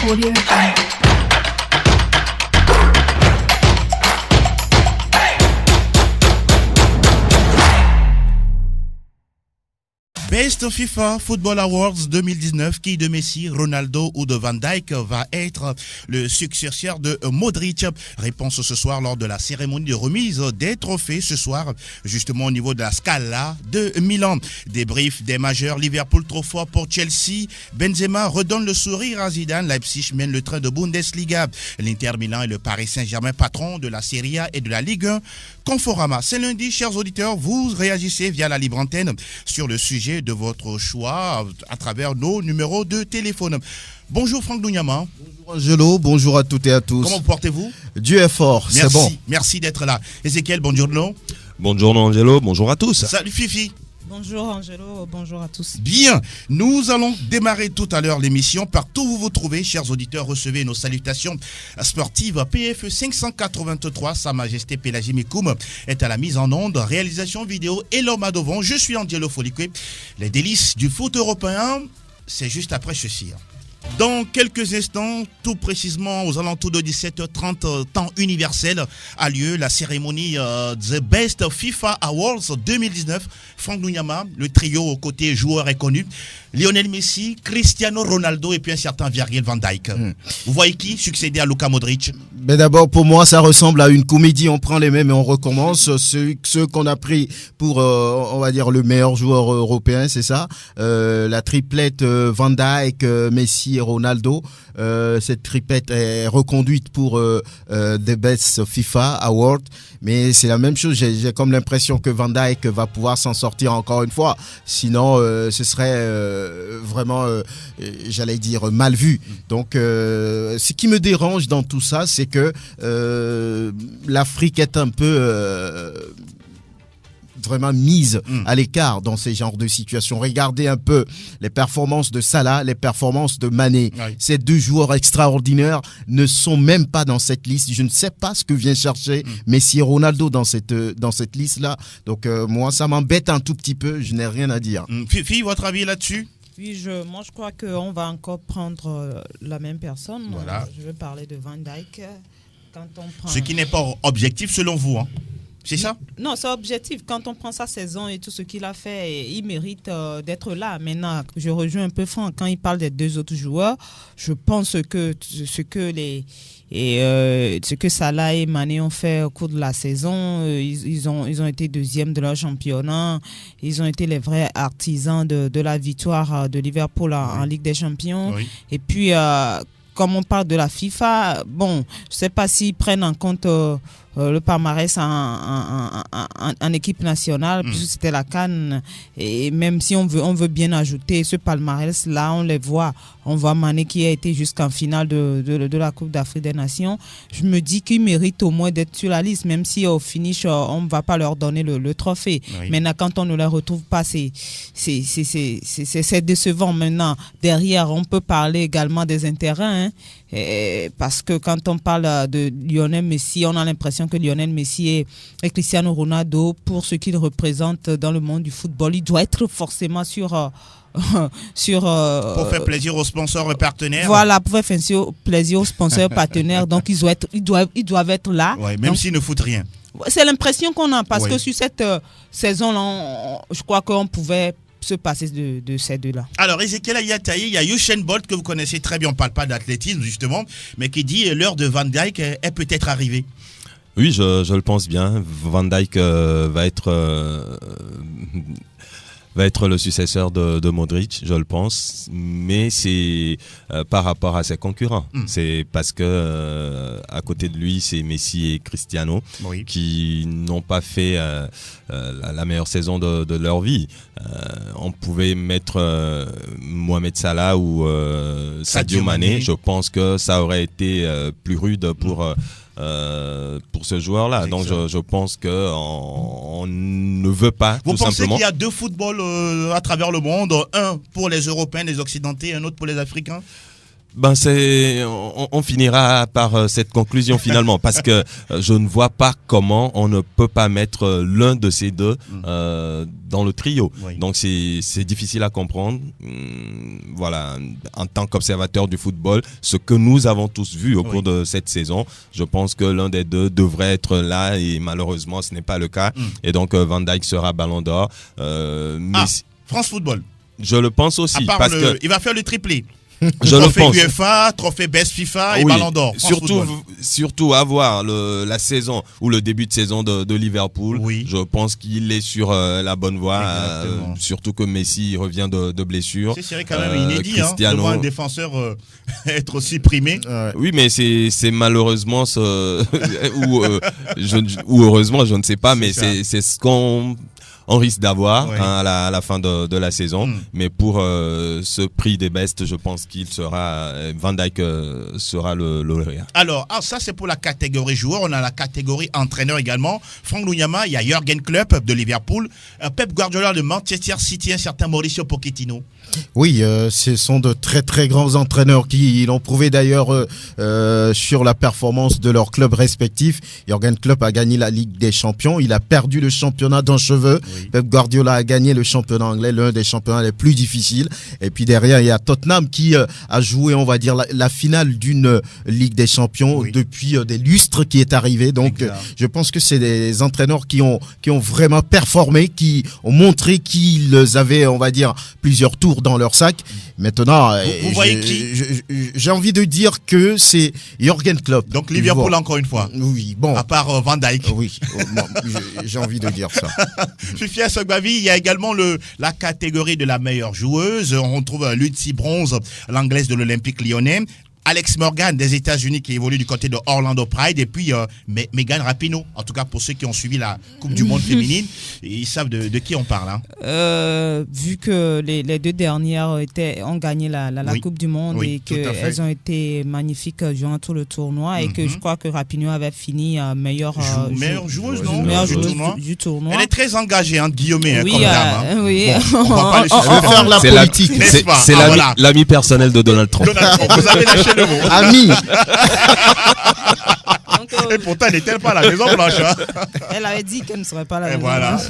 Audio Jungle. Best FIFA Football Awards 2019, qui de Messi, Ronaldo ou de Van Dijk va être le successeur de Modric? Réponse ce soir lors de la cérémonie de remise des trophées ce soir, justement au niveau de la Scala de Milan. Débrief des majeurs, Liverpool trop fort pour Chelsea, Benzema redonne le sourire à Zidane, Leipzig mène le train de Bundesliga, l'Inter Milan et le Paris Saint-Germain patron de la Serie A et de la Ligue 1. Conforama, c'est lundi, chers auditeurs, vous réagissez via la libre antenne sur le sujet de votre choix à travers nos numéros de téléphone. Bonjour Franck Dougnama. Bonjour Angelo, bonjour à toutes et à tous. Comment vous portez-vous? Dieu est fort, c'est bon. Merci d'être là. Ezekiel, buongiorno. Bonjour Angelo, bonjour à tous. Salut Fifi. Bonjour Angelo, bonjour à tous. Bien, nous allons démarrer tout à l'heure l'émission. Partout où vous vous trouvez, chers auditeurs, recevez nos salutations sportives. PFE 583, Sa Majesté Pélagie Mikoum est à la mise en onde, réalisation vidéo et l'homme à devant. Je suis Angelo Folikwe. Les délices du foot européen, c'est juste après ceci. Dans quelques instants, tout précisément aux alentours de 17h30, temps universel, a lieu la cérémonie The Best FIFA Awards 2019. Franck Dougnama, le trio aux côtés joueurs est connu. Lionel Messi, Cristiano Ronaldo et puis un certain Virgil van Dijk. Vous voyez qui succéder à Luka Modric? Mais d'abord, pour moi, ça ressemble à une comédie. On prend les mêmes et on recommence. Ceux qu'on a pris pour, on va dire, le meilleur joueur européen, c'est ça. La triplette Van Dijk, Messi et Ronaldo. Cette triplette est reconduite pour The Best FIFA Award. Mais c'est la même chose. J'ai comme l'impression que Van Dijk va pouvoir s'en sortir encore une fois. Sinon, ce serait vraiment, j'allais dire, mal vu. Donc, ce qui me dérange dans tout ça, c'est que l'Afrique est un peu vraiment mise à l'écart dans ces genres de situations. Regardez un peu les performances de Salah, les performances de Mané. Oui. Ces deux joueurs extraordinaires ne sont même pas dans cette liste. Je ne sais pas ce que vient chercher Messi et Ronaldo dans cette liste-là. Donc moi, ça m'embête un tout petit peu. Je n'ai rien à dire. Fifi, votre avis là-dessus? Oui, moi je crois qu'on va encore prendre la même personne. Voilà. Je vais parler de Van Dijk. Quand on prend... Ce qui n'est pas objectif selon vous, hein? C'est ça? Non, c'est objectif. Quand on prend sa saison et tout ce qu'il a fait, il mérite d'être là. Maintenant, je rejoins un peu Franck. Quand il parle des deux autres joueurs, je pense que ce que Salah et Mané ont fait au cours de la saison, ils ont été deuxièmes de leur championnat. Ils ont été les vrais artisans de la victoire de Liverpool en Ligue des Champions. Oui. Et puis, comme on parle de la FIFA, bon, je ne sais pas s'ils prennent en compte le palmarès en équipe nationale, puisque c'était la CAN. Et même si on veut bien ajouter ce palmarès-là, on les voit. On voit Mané qui a été jusqu'en finale de la Coupe d'Afrique des Nations. Je me dis qu'ils méritent au moins d'être sur la liste, même si au finish, on ne va pas leur donner le trophée. Oui. Maintenant, quand on ne les retrouve pas, c'est décevant. Maintenant, derrière, on peut parler également des intérêts, parce que quand on parle de Lionel Messi, on a l'impression que Lionel Messi et Cristiano Ronaldo, pour ce qu'ils représentent dans le monde du football, il doit être forcément sur pour faire plaisir aux sponsors et partenaires. Voilà, pour faire plaisir aux sponsors et partenaires. Donc, ils doivent être là. Ouais, même s'ils ne foutent rien. C'est l'impression qu'on a, parce que sur cette saison-là, je crois qu'on pouvait se passer de ces deux-là. Alors, Ezekiel Ayataï, il y a Usain Bolt que vous connaissez très bien, on ne parle pas d'athlétisme justement, mais qui dit l'heure de Van Dijk est peut-être arrivée. Oui, je le pense bien. Van Dijk va être le successeur de Modric, je le pense, mais c'est par rapport à ses concurrents. C'est parce que à côté de lui, c'est Messi et Cristiano qui n'ont pas fait la meilleure saison de leur vie. On pouvait mettre Mohamed Salah ou Sadio Mané. Je pense que ça aurait été plus rude pour ce joueur-là. Donc je pense qu'on ne veut pas. Vous tout pensez simplement. qu'il y a deux footballs à travers le monde, un pour les Européens, les Occidentaux, et un autre pour les Africains? On finira par cette conclusion finalement, parce que je ne vois pas comment on ne peut pas mettre l'un de ces deux dans le trio. Oui. Donc c'est difficile à comprendre. Voilà, en tant qu'observateur du football, ce que nous avons tous vu au cours de cette saison, je pense que l'un des deux devrait être là et malheureusement ce n'est pas le cas. Et donc Van Dijk sera Ballon d'Or. France Football. Je le pense aussi. Parce que il va faire le triplé. Je trophée le pense. UEFA, trophée Best FIFA et Ballon d'Or. Surtout avoir la saison ou le début de saison de Liverpool. Oui. Je pense qu'il est sur la bonne voie. Surtout que Messi revient de blessure. C'est quand même inédit de voir un défenseur être aussi primé. Oui, mais c'est malheureusement ou heureusement, je ne sais pas, mais c'est ce qu'on risque d'avoir à la fin de la saison. Mais pour ce prix des bestes, je pense qu'il sera Van Dijk sera le lauréat. Alors, ça c'est pour la catégorie joueur. On a la catégorie entraîneur également. Franck Luyama, il y a Jürgen Klopp de Liverpool, Pep Guardiola de Manchester City, un certain Mauricio Pochettino. Oui, ce sont de très très grands entraîneurs qui l'ont prouvé d'ailleurs sur la performance de leurs clubs respectifs. Jürgen Klopp a gagné la Ligue des Champions, il a perdu le championnat d'un cheveu. Pep Guardiola a gagné le championnat anglais, l'un des championnats les plus difficiles. Et puis derrière, il y a Tottenham qui a joué, on va dire, la finale d'une Ligue des Champions depuis des lustres qui est arrivé. Donc, je pense que c'est des entraîneurs qui ont vraiment performé, qui ont montré qu'ils avaient, on va dire, plusieurs tours dans leur sac. Maintenant, vous voyez qui j'ai envie de dire que c'est Jürgen Klopp. Donc Liverpool encore une fois. Oui, bon. À part Van Dijk. Oui, j'ai envie de dire ça. Fifia Sogbavi, il y a également la catégorie de la meilleure joueuse. On retrouve Lucy Bronze, l'anglaise de l'Olympique Lyonnais. Alex Morgan des États-Unis qui évolue du côté de Orlando Pride, et puis Megan Rapinoe. En tout cas, pour ceux qui ont suivi la Coupe du Monde féminine, ils savent de qui on parle. Vu que les deux dernières ont gagné la Coupe du Monde et qu'elles ont été magnifiques durant tout le tournoi, et que je crois que Rapinoe avait fini meilleure joueuse du tournoi. Elle est très engagée, Guillemets, oui, comme dame. Oui. Bon, on va pas aller faire la politique. C'est l'ami personnel de Donald Trump. Vous avez lâché le mot. Ami. Et pourtant, elle n'était pas à la Maison Blanche. Elle avait dit qu'elle ne serait pas à la Maison Blanche.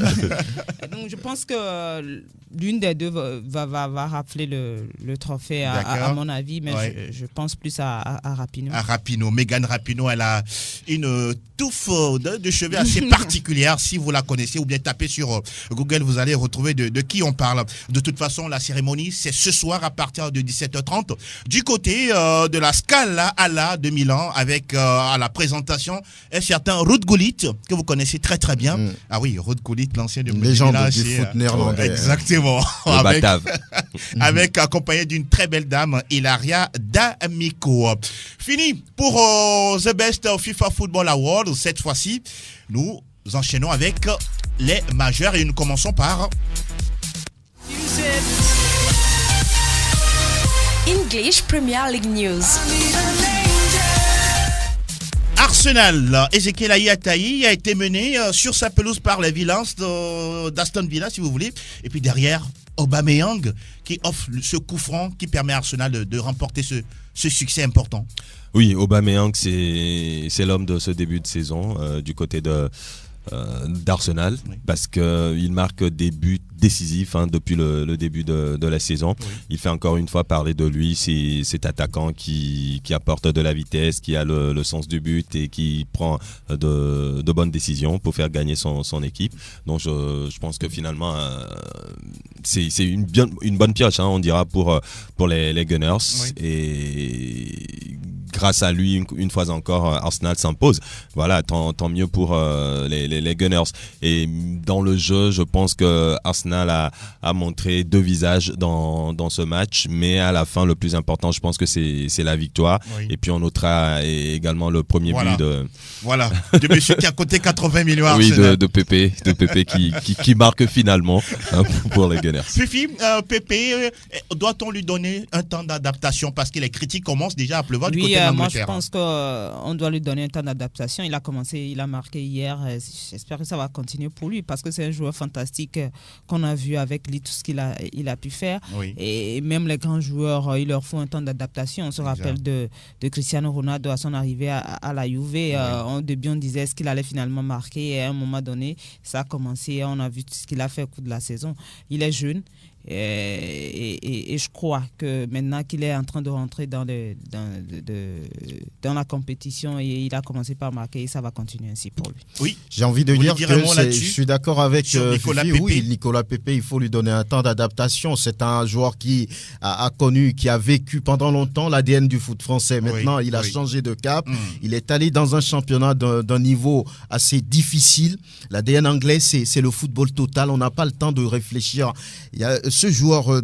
Donc, je pense que l'une des deux va rafler le trophée, à mon avis, mais je pense plus à Rapinoe. À Rapinoe. Megan Rapinoe, elle a une touffe de cheveux assez particulière. Si vous la connaissez, ou bien tapez sur Google, vous allez retrouver de qui on parle. De toute façon, la cérémonie, c'est ce soir à partir de 17h30 du côté de la Scala Alla de Milan, avec à la présentation un certain Ruud Gullit, que vous connaissez très très bien. Ah oui, Ruud Gullit, l'ancien de légende du foot néerlandais. Exactement. Avec accompagné d'une très belle dame, Ilaria D'Amico. Fini pour The Best FIFA Football Award. Cette fois-ci, nous enchaînons avec les majeurs et nous commençons par English Premier League News. Arsenal, Ezekiel Ayataï a été mené sur sa pelouse par les Villains d'Aston Villa, si vous voulez. Et puis derrière, Aubameyang qui offre ce coup franc qui permet à Arsenal de remporter ce succès important. Oui, Aubameyang, c'est l'homme de ce début de saison du côté d'Arsenal, parce qu'il marque des buts décisifs depuis le début de la saison. Il fait encore une fois parler de lui, c'est cet attaquant qui apporte de la vitesse, qui a le sens du but et qui prend de bonnes décisions pour faire gagner son équipe. Donc je pense que finalement c'est une bonne pioche, on dira, pour les Gunners. Et grâce à lui, une fois encore, Arsenal s'impose. Voilà, tant mieux pour les Gunners. Et dans le jeu, je pense que Arsenal a montré deux visages dans ce match, mais à la fin, le plus important, je pense que c'est la victoire. Et puis on notera également le premier but de monsieur qui a coté 80 millions à Arsenal. Oui, de Pépé qui marque finalement pour les Gunners. Fifi, Pépé, doit-on lui donner un temps d'adaptation, parce que les critiques commencent déjà à pleuvoir du côté de moi je Angleterre. pense qu'on doit lui donner un temps d'adaptation. Il a marqué hier. J'espère que ça va continuer pour lui parce que c'est un joueur fantastique qu'on a vu avec lui, tout ce qu'il a pu faire. Oui. Et même les grands joueurs, il leur faut un temps d'adaptation. On se rappelle de Cristiano Ronaldo à son arrivée à la Juve. Au début, on disait ce qu'il allait finalement marquer. Et à un moment donné, ça a commencé. On a vu tout ce qu'il a fait au cours de la saison. Il est jeune. Et je crois que maintenant qu'il est en train de rentrer dans la compétition et il a commencé par marquer, et ça va continuer ainsi pour lui. Oui. J'ai envie de dire que je suis d'accord avec Nicolas Fifi. Pepe. Oui, Nicolas Pepe, il faut lui donner un temps d'adaptation. C'est un joueur qui a connu, qui a vécu pendant longtemps l'ADN du foot français. Maintenant, il a changé de cap. Il est allé dans un championnat d'un niveau assez difficile. L'ADN anglais, c'est le football total. On n'a pas le temps de réfléchir. Il y a ce joueur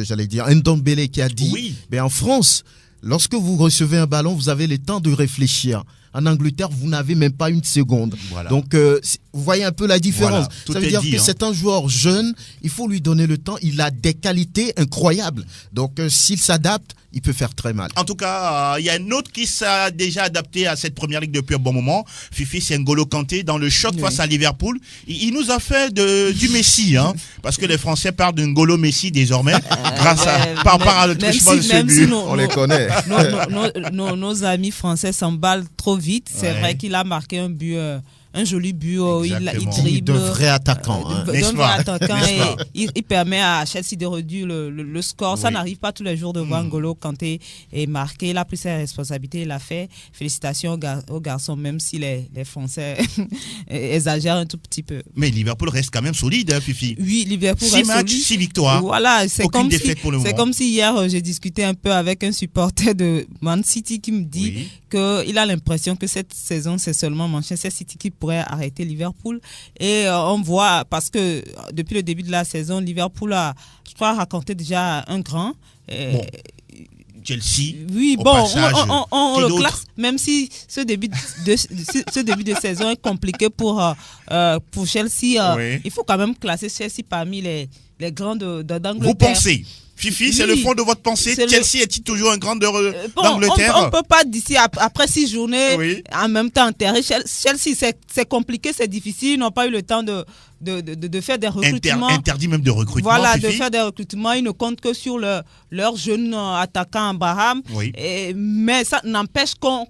j'allais dire, Ndombele qui a dit, mais en France, lorsque vous recevez un ballon, vous avez le temps de réfléchir. En Angleterre, vous n'avez même pas une seconde. Voilà. Donc, vous voyez un peu la différence. Ça veut dire que c'est un joueur jeune, il faut lui donner le temps. Il a des qualités incroyables. Donc, s'il s'adapte, il peut faire très mal. En tout cas, il y a un autre qui s'est déjà adapté à cette première ligue depuis un bon moment. Fifi, c'est N'Golo Kanté dans le choc face à Liverpool. Il nous a fait du Messi, parce que les Français parlent de N'Golo Messi désormais, grâce par rapport à le truchement de ce but. On les connaît. Nos amis français s'emballent trop vite. C'est vrai qu'il a marqué un but. Un joli but, il dribble. De vrai attaquant. Et il permet à Chelsea de réduire le score. Ça n'arrive pas tous les jours de voir N'Golo Kanté et marquer. Il a pris ses responsabilités, il l'a fait. Félicitations aux garçons, même si les Français exagèrent un tout petit peu. Mais Liverpool reste quand même solide, Fifi. Oui, Liverpool 6 reste matchs, solide. 6 victoires. Voilà, c'est comme si hier j'ai discuté un peu avec un supporter de Man City qui me dit qu'il a l'impression que cette saison, c'est seulement Manchester City qui pourrait arrêter Liverpool. Et on voit, parce que depuis le début de la saison, Liverpool a, je crois, raconté déjà un grand. Chelsea. Oui, on le classe, même si ce début de saison est compliqué pour Chelsea. Il faut quand même classer Chelsea parmi les grands d'Angleterre. Vous pensez? Fifi, c'est le fond de votre pensée. Chelsea est-il toujours un grand d'Angleterre? On ne peut pas d'ici après 6 journées en même temps enterrer. Chelsea, c'est compliqué, c'est difficile. Ils n'ont pas eu le temps de faire des recrutements. Interdit même de recrutement. Voilà, Fifi. de faire des recrutements. Ils ne comptent que sur leur jeune attaquant Abraham. Mais ça n'empêche qu'on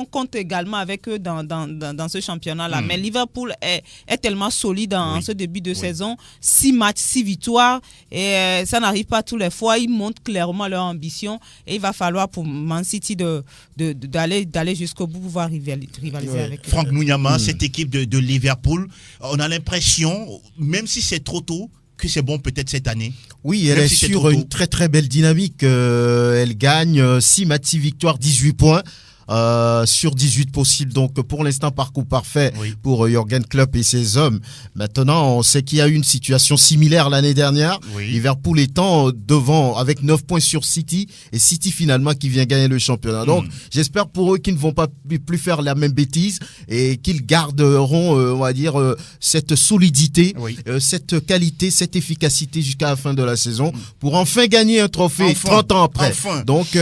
compte également avec eux dans ce championnat-là. Mais Liverpool est tellement solide en ce début de saison. 6 matchs, 6 victoires. Et ça n'arrive pas tous les fois. Ils montrent clairement leur ambition. Et il va falloir pour Man City d'aller jusqu'au bout, pouvoir rivaliser avec eux. Franck Nounyama, cette équipe de Liverpool, on a l'impression, même si c'est trop tôt, que c'est bon peut-être cette année. Oui, elle est sur une très très belle dynamique. Elle gagne 6 matchs, 6 victoires, 18 points. Sur 18 possibles. Donc, pour l'instant, parcours parfait pour Jürgen Klopp et ses hommes. Maintenant, on sait qu'il y a eu une situation similaire l'année dernière. Liverpool étant devant avec 9 points sur City et City finalement qui vient gagner le championnat. Donc, j'espère pour eux qu'ils ne vont pas plus faire la même bêtise et qu'ils garderont, on va dire, cette solidité, cette qualité, cette efficacité jusqu'à la fin de la saison pour enfin gagner un trophée 30 ans après. Donc,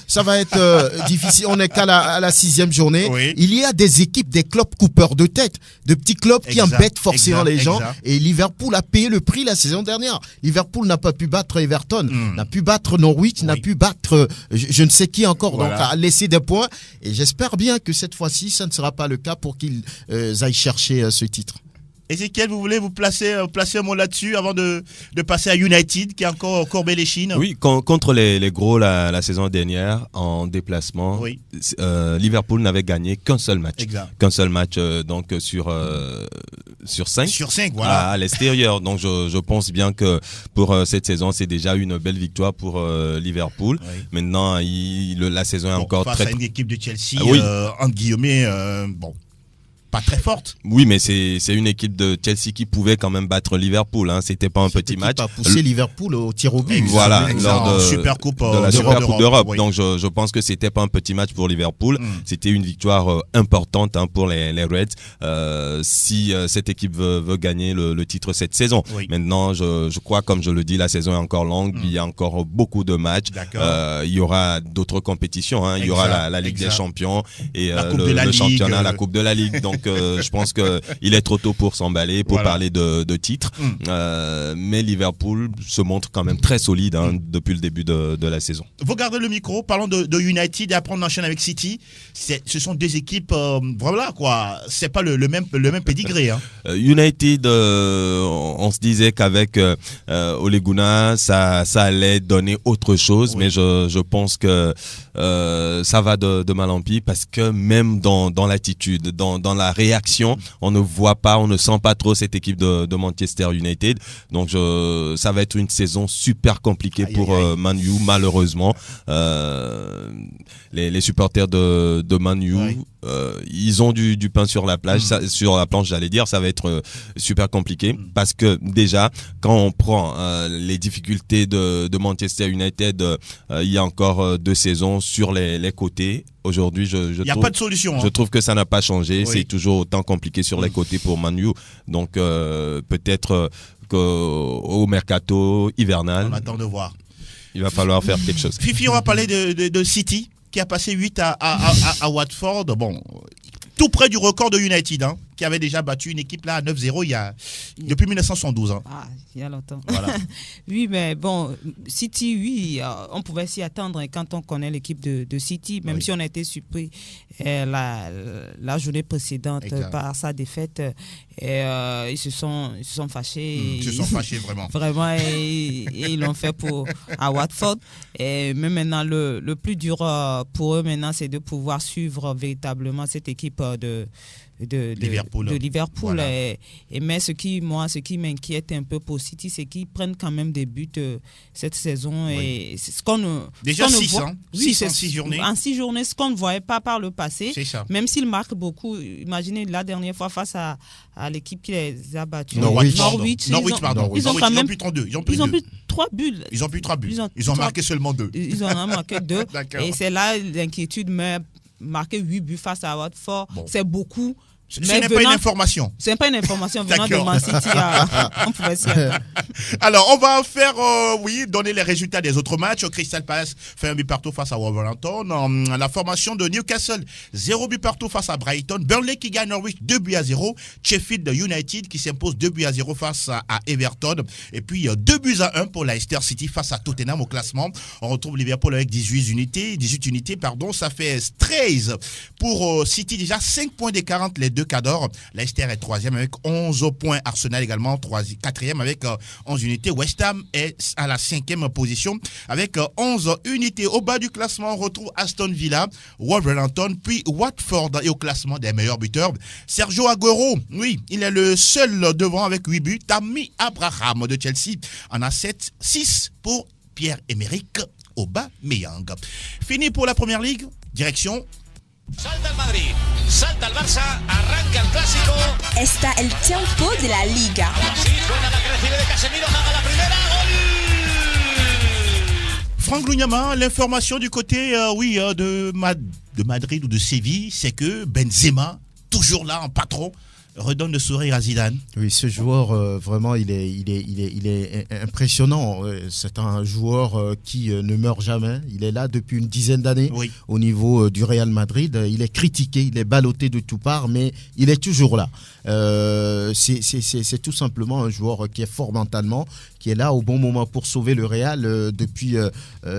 ça va être difficile. On est qu'à la 6e journée. Il y a des équipes, des clubs coupeurs de tête, de petits clubs qui embêtent forcément les gens. Et Liverpool a payé le prix la saison dernière. Liverpool n'a pas pu battre Everton, n'a pu battre Norwich, n'a pu battre je ne sais qui encore. Donc, a laissé des points. Et j'espère bien que cette fois-ci, ça ne sera pas le cas pour qu'ils aillent chercher ce titre. Ezekiel, vous voulez vous placer un mot là-dessus avant de passer à United qui a encore courbé les chines? Oui, contre les gros la saison dernière en déplacement, Liverpool n'avait gagné qu'un seul match. Qu'un seul match donc sur 5. Sur 5, voilà. À l'extérieur. Donc je pense bien que pour cette saison, c'est déjà une belle victoire pour Liverpool. Maintenant, la saison est encore face très... à une équipe de Chelsea, entre guillemets, pas très forte. Oui, mais c'est une équipe de Chelsea qui pouvait quand même battre Liverpool. Hein. C'était pas un petit match. A poussé Liverpool au tir au but. Voilà, lors de Super Coupe de la Super Coupe d'Europe. Oui. Donc je pense que c'était pas un petit match pour Liverpool. C'était une victoire importante pour les Reds. Si cette équipe veut gagner le titre cette saison. Oui. Maintenant, je crois, comme je le dis, la saison est encore longue. Il y a encore beaucoup de matchs. Il y aura d'autres compétitions. Hein. Il y aura la Ligue des Champions et le championnat, la Coupe de la Ligue. Donc je pense que il est trop tôt pour s'emballer, pour parler de titres. Mais Liverpool se montre quand même très solide depuis le début de la saison. Vous gardez le micro, parlons de United et après on enchaîne avec City. Ce sont deux équipes, voilà quoi, c'est pas le même pédigré. Hein. United, on se disait qu'avec Ole Gunnar, ça allait donner autre chose, mais je pense que ça va de mal en pis parce que même dans l'attitude, dans la réaction, on ne voit pas, on ne sent pas trop cette équipe de Manchester United. Donc ça va être une saison super compliquée pour Man U, malheureusement. Les supporters de Man U, ils ont du pain sur la plage, sur la planche, j'allais dire. Ça va être super compliqué parce que déjà, quand on prend les difficultés de Manchester United, il y a encore 2 saisons sur les côtés. Aujourd'hui, il n'y a pas de solution. Je trouve que ça n'a pas changé. Oui. C'est toujours autant compliqué sur les côtés pour Man U. Donc peut-être qu'au mercato hivernal, on attend de voir. Il va falloir faire quelque chose. Fifi, on va parler de City qui a passé 8 à Watford. Bon, tout près du record de United, hein, qui avait déjà battu une équipe là à 9-0 depuis 1972. Hein. Ah, il y a longtemps. Voilà. Oui, mais bon, City, oui, on pouvait s'y attendre quand on connaît l'équipe de City, même si on a été surpris la journée précédente par sa défaite. Ils se sont fâchés. Ils se sont fâchés vraiment. Vraiment, et ils l'ont fait à Watford. Mais maintenant, le plus dur pour eux maintenant, c'est de pouvoir suivre véritablement cette équipe de Liverpool. Voilà. Mais ce qui m'inquiète un peu pour City, c'est qu'ils prennent quand même des buts cette saison. Et c'est ce qu'on déjà 6 voit. Hein. Oui, 6 en 6 journées. En 6 journées, ce qu'on ne voyait pas par le passé. C'est ça. Même s'ils marquent beaucoup. Imaginez la dernière fois face à l'équipe qui les a battus. Norwich, pardon. Ils ont quand même plus 32. Ils ont plus 3 buts. Ils ont plus 3 buts. Ils ont marqué seulement 2. Ils en ont marqué 2. D'accord. Et c'est là l'inquiétude. Mais marquer 8 buts face à Watford, c'est beaucoup. Ce n'est pas une information. Ce n'est pas une information venant de Man City. On pouvait s'y attendre. Alors, on va faire, donner les résultats des autres matchs. Crystal Palace fait 1 but partout face à Wolverhampton. La formation de Newcastle, 0 but partout face à Brighton. Burnley qui gagne Norwich 2-0. Sheffield United qui s'impose 2-0 face à Everton. Et puis 2-1 pour Leicester City face à Tottenham au classement. On retrouve Liverpool avec 18 unités. Ça fait 13 pour City, déjà 5 points d'écart entre les deux cadors. Leicester est 3e avec 11 points. Arsenal également 4e avec 11 unités. West Ham est à la 5e position avec 11 unités. Au bas du classement, on retrouve Aston Villa, Wolverhampton, puis Watford. Et au classement des meilleurs buteurs, Sergio Aguero, oui, il est le seul devant avec 8 buts. Tammy Abraham de Chelsea en a 7, 6 pour Pierre-Emerick Aubameyang. Fini pour la Première Ligue. Direction Salta el Madrid, salta el Barça, arranca el clásico. Está el tiempo de la Liga. Así suena la que recibe de Casemiro, jaga la primera, gol. Franck Lunyama, l'information du côté de Madrid ou de Séville, c'est que Benzema, toujours là en patron, redonne le sourire à Zidane. Oui, ce joueur, vraiment, il est impressionnant. C'est un joueur qui ne meurt jamais. Il est là depuis une dizaine d'années au niveau du Real Madrid. Il est critiqué, il est ballotté de toutes parts, mais il est toujours là. C'est tout simplement un joueur qui est fort mentalement, qui est là au bon moment pour sauver le Real. Depuis,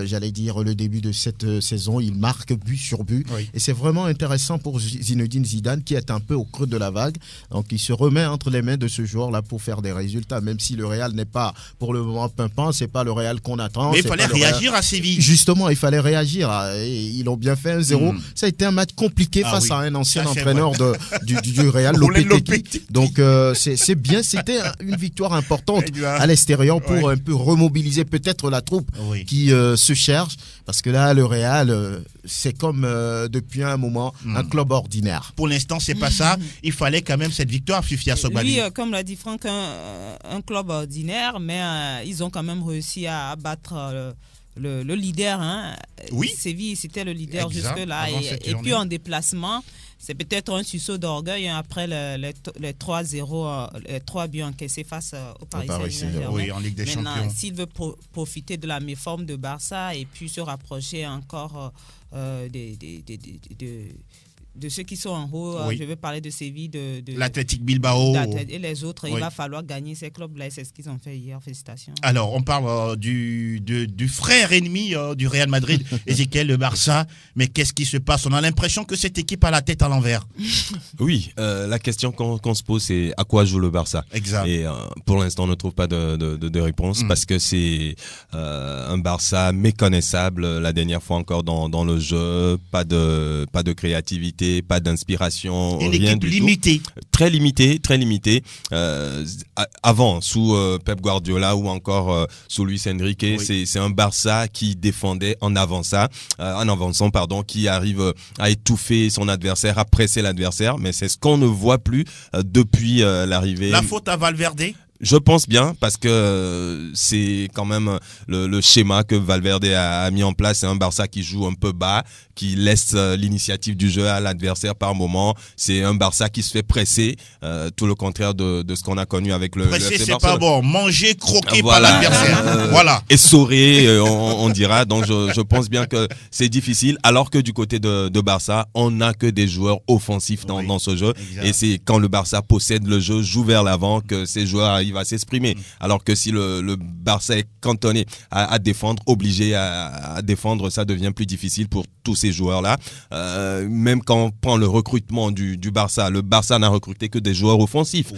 j'allais dire, le début de cette saison, il marque but sur but. Oui. Et c'est vraiment intéressant pour Zinedine Zidane, qui est un peu au creux de la vague. Donc il se remet entre les mains de ce joueur-là pour faire des résultats, même si le Real n'est pas pour le moment pimpant, c'est pas le Real qu'on attend. Mais il fallait réagir à Séville. Justement, il fallait réagir. Ils l'ont bien fait 1-0. Ça a été un match compliqué face à un ancien entraîneur du Real, Lopetegui. Donc c'est bien, c'était une victoire importante à l'extérieur pour un peu remobiliser peut-être la troupe qui se cherche, parce que là le Real c'est comme depuis un moment un club ordinaire. Pour l'instant c'est pas ça, il fallait quand même cette victoire, Fifia Sogbali. Oui, comme l'a dit Franck, un club ordinaire, mais ils ont quand même réussi à battre le leader. Oui. Séville, c'était le leader jusque-là. Et puis en déplacement, c'est peut-être un sursaut d'orgueil après les 3-0, les 3 buts encaissés face au Paris Saint-Germain. Oui, en Ligue des Champions. S'il veut profiter de la méforme de Barça et puis se rapprocher encore de ceux qui sont en haut, je vais parler de Séville, de l'Athletic Bilbao et les autres, il va falloir gagner ces clubs-là, c'est ce qu'ils ont fait hier, félicitations. Alors, on parle du frère ennemi du Real Madrid, Ezequiel, le Barça, mais qu'est-ce qui se passe? On a l'impression que cette équipe a la tête à l'envers. Oui, la question qu'on se pose, c'est à quoi joue le Barça? Exact. Et pour l'instant, on ne trouve pas de réponse parce que c'est un Barça méconnaissable, la dernière fois encore dans le jeu, pas de créativité, pas d'inspiration, rien du limitée. tout. Très limité. Avant, sous Pep Guardiola ou encore sous Luis Enrique, c'est un Barça qui défendait en avançant, qui arrive à étouffer son adversaire, à presser l'adversaire, mais c'est ce qu'on ne voit plus depuis l'arrivée. La faute à Valverde? Je pense bien, parce que c'est quand même le schéma que Valverde a mis en place. C'est un Barça qui joue un peu bas, qui laisse l'initiative du jeu à l'adversaire par moment. C'est un Barça qui se fait presser, tout le contraire de ce qu'on a connu avec le presser, FC c'est Barcelone. Pas bon. Manger, croquer par l'adversaire. Voilà. Essoré, on dira. Donc je pense bien que c'est difficile, alors que du côté de Barça, on n'a que des joueurs offensifs dans ce jeu. Exact. Et c'est quand le Barça possède le jeu, joue vers l'avant, que ces joueurs arrivent à s'exprimer. Alors que si le Barça est cantonné à défendre, obligé à défendre, ça devient plus difficile pour tous ces joueurs-là. Même quand on prend le recrutement du Barça, le Barça n'a recruté que des joueurs offensifs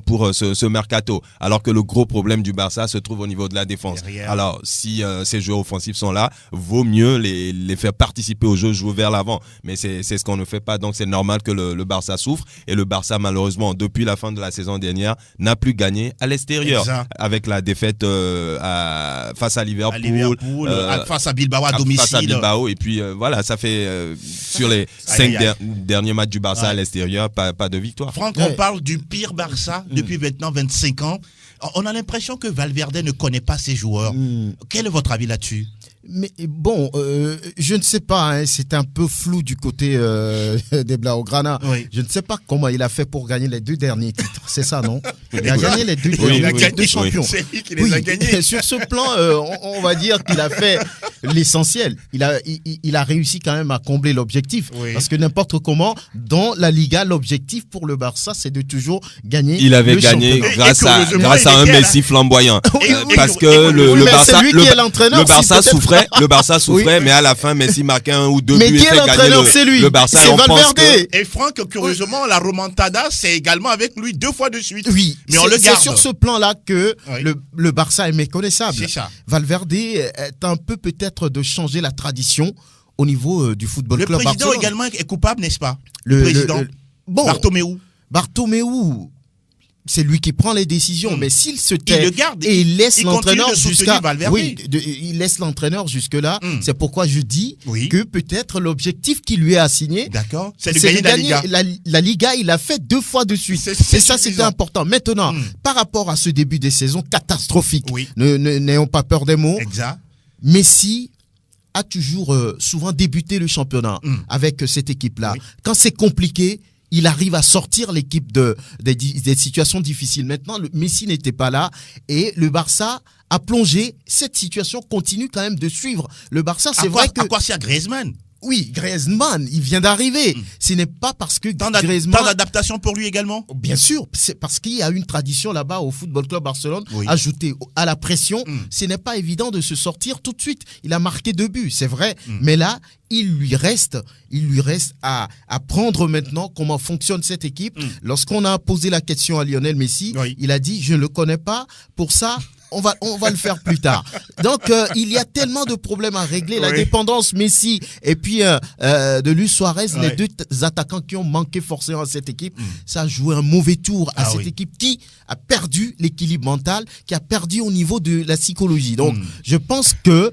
pour ce mercato. Alors que le gros problème du Barça se trouve au niveau de la défense. Derrière. Alors, si ces joueurs offensifs sont là, vaut mieux les faire participer au jeu, jouer vers l'avant. Mais c'est ce qu'on ne fait pas. Donc, c'est normal que le Barça souffre. Et le Barça, malheureusement, depuis la fin de la saison dernière, n'a plus gagné à l'extérieur. Exact. Avec la défaite face à Liverpool. Face à Bilbao à domicile. Face à Bilbao. Et puis, voilà, ça fait sur les 5 derniers matchs du Barça à l'extérieur, pas de victoire. Franck, on parle du pire Barça depuis maintenant 25 ans. On a l'impression que Valverde ne connaît pas ses joueurs. Quel est votre avis là-dessus? Mais bon, je ne sais pas, c'est un peu flou du côté des Blaugrana. Je ne sais pas comment il a fait pour gagner les 2 derniers titres, c'est ça, non? Il a gagné les 2 derniers titres de champion. C'est lui qui les a gagnés. Sur ce plan, on va dire qu'il a fait l'essentiel. Il a réussi quand même à combler l'objectif. Parce que n'importe comment, dans la Liga, l'objectif pour le Barça, c'est de toujours gagner. Il avait gagné grâce à un Messi flamboyant. Parce que le Barça souffrait. Le Barça souffrait, mais à la fin, Messi marquait 1 ou 2 buts et fait gagner le Barça. C'est Valverde. Et Franck, curieusement, la remontada, c'est également avec lui 2 fois de suite. Oui, mais on le garde. C'est sur ce plan-là que le Barça est méconnaissable. C'est ça. Valverde est un peu peut-être de changer la tradition au niveau du football club Barcelone. Le président également est coupable, n'est-ce pas? Le président Bartomeu. C'est lui qui prend les décisions, mais s'il se tait et il laisse l'entraîneur jusqu'à il laisse l'entraîneur jusque là. C'est pourquoi je dis que peut-être l'objectif qui lui est assigné, c'est de gagner la Liga. Il a fait 2 fois de suite. C'est ça, c'était important. Maintenant, par rapport à ce début de saison catastrophique, n'ayons pas peur des mots. Messi a toujours souvent débuté le championnat avec cette équipe-là. Quand c'est compliqué, il arrive à sortir l'équipe des situations difficiles. Maintenant, Messi n'était pas là et le Barça a plongé. Cette situation continue quand même de suivre. Le Barça, c'est vrai que... À quoi sert Griezmann? Oui, Griezmann, il vient d'arriver. Ce n'est pas parce que Griezmann... Temps d'adaptation pour lui également? Bien sûr, c'est parce qu'il y a une tradition là-bas au Football Club Barcelone, ajoutée à la pression. Ce n'est pas évident de se sortir tout de suite. Il a marqué 2 buts, c'est vrai. Mais là, il lui reste à apprendre maintenant comment fonctionne cette équipe. Lorsqu'on a posé la question à Lionel Messi, il a dit « Je ne le connais pas, pour ça... » On va le faire plus tard. Donc, il y a tellement de problèmes à régler. La dépendance Messi et puis de Luis Suarez, les 2 attaquants qui ont manqué forcément à cette équipe, ça a joué un mauvais tour à cette équipe qui a perdu l'équilibre mental, qui a perdu au niveau de la psychologie. Donc, je pense que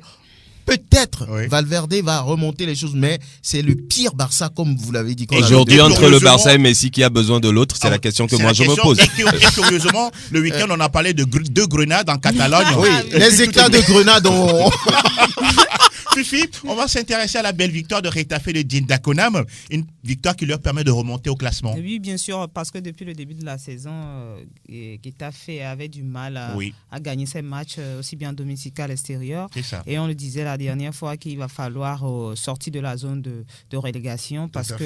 peut-être Valverde va remonter les choses, mais c'est le pire Barça, comme vous l'avez dit. Aujourd'hui, entre le Barça et Messi, qui a besoin de l'autre, c'est la question que moi je me pose. Et curieusement, le week-end, on a parlé de 2 grenades en Catalogne. Les éclats de grenades ont... Fifi, on va s'intéresser à la belle victoire de Getafe de Dindakonam, une victoire qui leur permet de remonter au classement. Oui, bien sûr, parce que depuis le début de la saison, Getafe avait du mal à gagner ses matchs aussi bien domicile qu'à l'extérieur. Et on le disait la dernière fois qu'il va falloir sortir de la zone de relégation parce que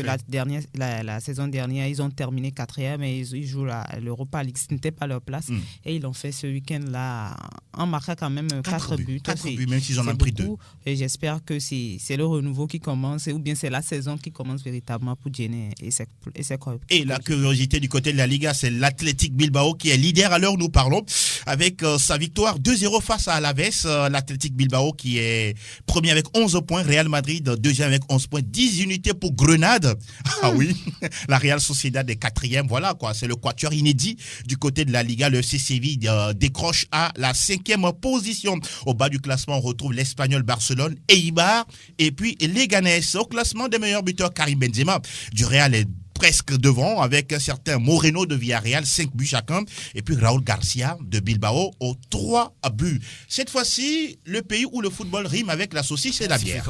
la saison dernière, ils ont terminé 4e et ils jouent l'Europa League. Ce n'était pas leur place. Et ils l'ont fait ce week-end-là en marquant quand même 4 buts. 4 buts, même s'ils en ont pris 2. Et j'espère que c'est le renouveau qui commence, ou bien c'est la saison qui commence véritablement pour Djenné et ses clubs. Et la curiosité du côté de la Liga, c'est l'Athletic Bilbao qui est leader à l'heure où nous parlons, avec sa victoire 2-0 face à Alaves. L'Athletic Bilbao qui est premier avec 11 points, Real Madrid deuxième avec 11 points, 10 unités pour Grenade. Ah oui, la Real Sociedad est 4e, voilà quoi, c'est le quatuor inédit du côté de la Liga. Le FC Séville décroche à la 5e position. Au bas du classement, on retrouve l'Espagnol Barcelone, Eibar et puis Leganés. Au classement des meilleurs buteurs, Karim Benzema du Real est presque devant avec un certain Moreno de Villarreal, 5 buts chacun, et puis Raúl Garcia de Bilbao aux 3 buts. Cette fois-ci, le pays où le football rime avec la saucisse et la bière.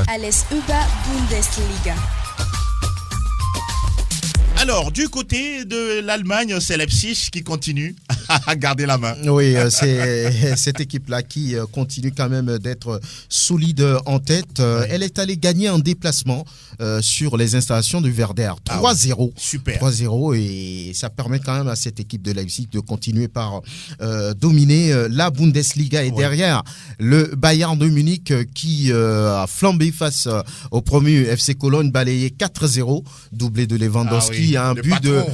Alles über Bundesliga. Alors, du côté de l'Allemagne, c'est Leipzig qui continue à garder la main. Oui, c'est cette équipe-là qui continue quand même d'être solide en tête. Elle est allée gagner en déplacement sur les installations de Werder. 3-0. Super. 3-0 et ça permet quand même à cette équipe de Leipzig de continuer par dominer la Bundesliga. Et derrière, le Bayern de Munich qui a flambé face au promu FC Cologne, balayé 4-0, doublé de Lewandowski. Un but de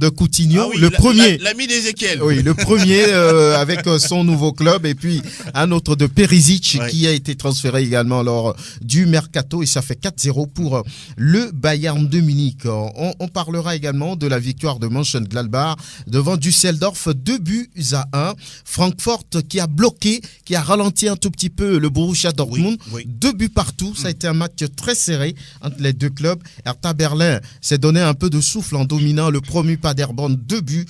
Coutinho, le premier. L'ami d'Ezekiel. Oui, le premier avec son nouveau club et puis un autre de Perisic qui a été transféré également lors du mercato et ça fait 4-0 pour le Bayern de Munich. On parlera également de la victoire de Mönchengladbach devant Düsseldorf, 2-1. Francfort qui a bloqué, qui a ralenti un tout petit peu le Borussia Dortmund. 2 buts partout. Ça a été un match très serré entre les 2 clubs. Hertha Berlin s'est donné un peu de souffle en dominant le promu Paderborn 2-1.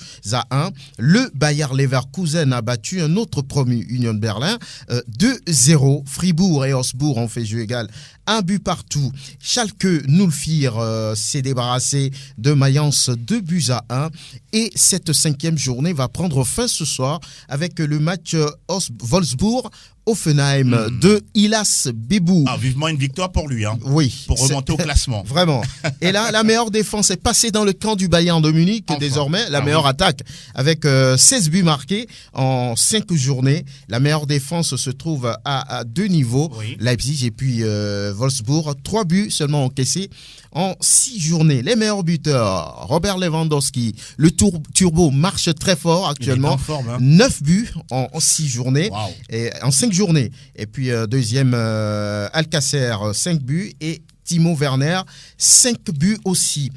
Le Bayer Leverkusen a battu un autre promu Union Berlin 2-0. Fribourg et Augsbourg ont fait jeu égal, 1 but partout. Schalke 04 s'est débarrassé de Mayence 2-1. Et cette 5e journée va prendre fin ce soir avec le match Wolfsburg-Offenheim de Ilas Bebou. Vivement une victoire pour lui, oui, pour remonter au classement. Vraiment. Et là, la meilleure défense est passée dans le camp du Bayern de Munich, désormais. La meilleure attaque avec 16 buts marqués en 5 journées. La meilleure défense se trouve à 2 niveaux. Leipzig et puis Wolfsburg. 3 buts seulement encaissés en 6 journées. Les meilleurs buteurs, Robert Lewandowski. Le Turbo marche très fort actuellement. 9 buts en 6 journées. Et en 5 journées. Et puis deuxième, Alcacer, 5 buts. Et Timo Werner, 5 buts aussi.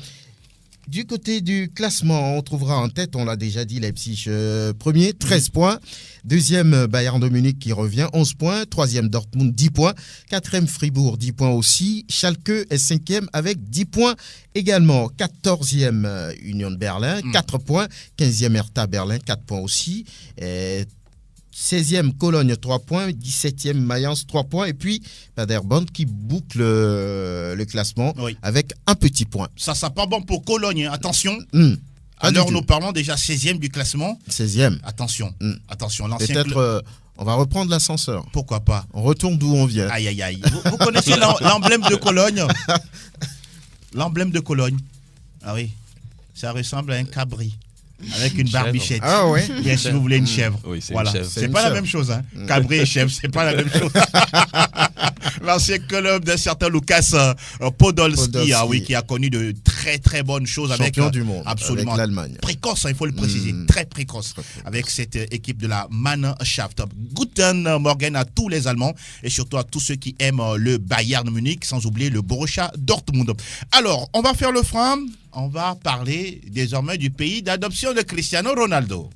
Du côté du classement, on trouvera en tête, on l'a déjà dit, Leipzig premier, 13 points. Deuxième, Bayern de Munich qui revient, 11 points. Troisième, Dortmund, 10 points. Quatrième, Fribourg, 10 points aussi. Schalke est 5e avec 10 points également. 14e, Union de Berlin, 4 points. 15e, Hertha Berlin, 4 points aussi. 16e, Cologne, 3 points. 17e, Mayence, 3 points. Et puis, Paderborn qui boucle le classement avec un petit point. Ça sera pas bon pour Cologne, attention. Alors nous parlons déjà 16e du classement. 16e. Attention, attention. Peut-être On va reprendre l'ascenseur. Pourquoi pas? On retourne d'où on vient. Aïe, aïe, aïe. Vous connaissez l'emblème de Cologne? L'emblème de Cologne. Ah oui. Ça ressemble à un cabri. Avec une barbichette. Ah ouais. Bien, si vous voulez une chèvre. Oui, c'est voilà. une chèvre. C'est pas la même chose. Hein. Cabri et chèvre, c'est pas la même chose. L'ancien club d'un certain Lucas Podolski, oui, qui a connu de très très bonnes choses champion avec du monde, absolument avec l'Allemagne. Précoce, il faut le préciser, très précoce avec cette équipe de la Mannschaft. Guten Morgen à tous les Allemands et surtout à tous ceux qui aiment le Bayern Munich, sans oublier le Borussia Dortmund. Alors, on va faire le frein. On va parler désormais du pays d'adoption de Cristiano Ronaldo.